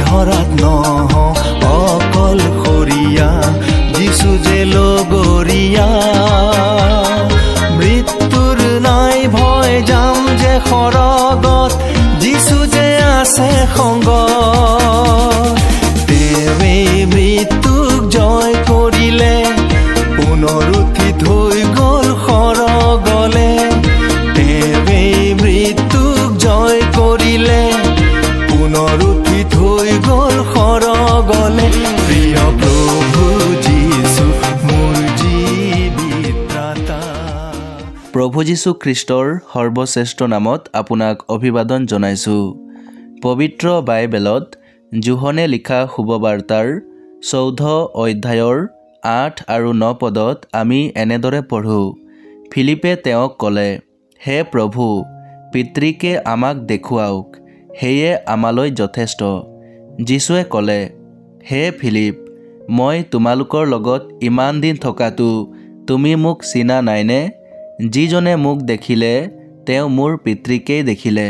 ধৰাত নহ অকল সৰিয়া যিছু যে লগৰীয়া মৃত্যুৰ নাই ভয় যাম যে সৰগত যিছু যে আছে সংগ তেৱে মৃত্যুক জয় কৰিলে পুনৰুত্থিত হৈ গ'ল সৰগলে তেৱে মৃত্যুক জয় কৰিলে পুনৰুত্থিত হৈ গ'ল সৰগলে প্ৰিয় প্ৰভু যীশু মোৰ জীৱিত্ৰাতা। প্ৰভু যীশু খ্ৰীষ্টৰ সৰ্বশ্ৰেষ্ঠ নামত আপোনাক অভিবাদন জনাইছোঁ। পবিত্ৰ বাইবেলত যোহনে লিখা শুভবাৰ্তাৰ 14 অধ্যায়ৰ 8 আৰু 9 পদত আমি এনেদৰে পঢ়োঁ। ফিলিপে তেওঁক ক'লে, হে প্ৰভু, পিতৃকে আমাক দেখুৱাওক, সেয়ে আমালৈ যথেষ্ট। যীশুৱে ক'লে, হে ফিলিপ, মই তোমালোকৰ লগত ইমান দিন থকাটো তুমি মোক চিনা নাইনে? যিজনে মোক দেখিলে তেওঁ মোৰ পিতৃকেই দেখিলে।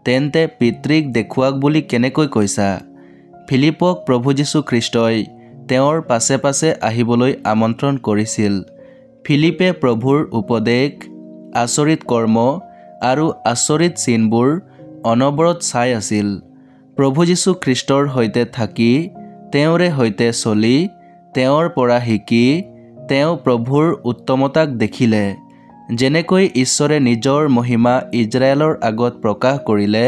তেন্তে পিতৃক দেখুৱাওক বুলি কেনেকৈ কৈছা? ফিলিপক প্ৰভু যীশু খ্ৰীষ্টই তেওঁৰ পাছে পাছে আহিবলৈ আমন্ত্ৰণ কৰিছিল। ফিলিপে প্ৰভুৰ উপদেশ, আচৰিত কৰ্ম আৰু আচৰিত চিনবোৰ অনবৰত চাই আছিল। প্ৰভু যীশু খ্ৰীষ্টৰ সৈতে থাকি, তেওঁৰে সৈতে চলি, তেওঁৰ পৰা শিকি তেওঁ প্ৰভুৰ উত্তমতাক দেখিলে। যেনেকৈ ঈশ্বৰে নিজৰ মহিমা ইজৰাইলৰ আগত প্ৰকাশ কৰিলে,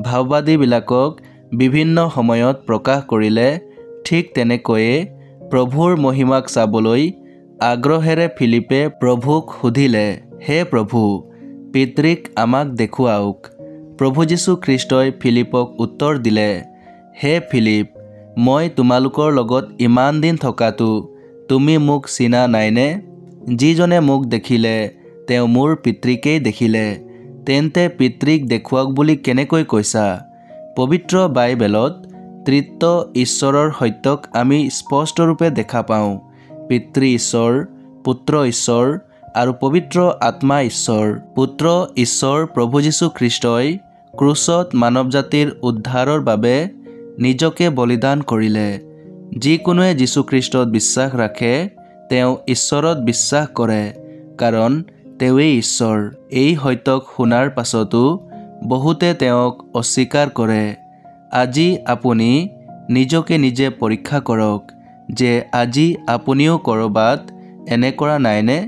ভাওবাদীবিলাকক বিভিন্ন সময়ত প্ৰকাশ কৰিলে, ঠিক তেনেকৈয়ে প্ৰভুৰ মহিমাক চাবলৈ আগ্ৰহেৰে ফিলিপে প্ৰভুক সুধিলে, হে প্ৰভু, পিতৃক আমাক দেখুৱাওক। প্ৰভু যীশু খ্ৰীষ্টই ফিলিপক উত্তৰ দিলে, হে ফিলিপ, মই তোমালোকৰ লগত ইমান দিন থকাটো তুমি মোক চিনা নাইনে? যিজনে মোক দেখিলে তেওঁ মোৰ পিতৃকেই দেখিলে। তেন্তে পিতৃক দেখুৱাওক বুলি কেনেকৈ কৈছা? পবিত্ৰ বাইবেলত ত্ৰিত্ব ঈশ্বৰৰ সত্যক আমি স্পষ্টৰূপে দেখা পাওঁ। পিতৃ ঈশ্বৰ, পুত্ৰ ঈশ্বৰ আৰু পবিত্ৰ আত্মা ঈশ্বৰ। পুত্ৰ ঈশ্বৰ প্ৰভু যীশু খ্ৰীষ্টই ক্ৰুচত মানৱ জাতিৰ উদ্ধাৰৰ বাবে নিজকে বলিদান কৰিলে। যিকোনোৱে যীশুখ্ৰীষ্টত বিশ্বাস ৰাখে তেওঁ ঈশ্বৰত বিশ্বাস কৰে, কাৰণ তেওঁৱেই ঈশ্বৰ। এই সত্যক শুনাৰ পাছতো বহুতে তেওঁক অস্বীকাৰ কৰে। আজি আপুনি নিজকে নিজে পৰীক্ষা কৰক যে আজি আপুনিও ক'ৰবাত এনে কৰা নাইনে?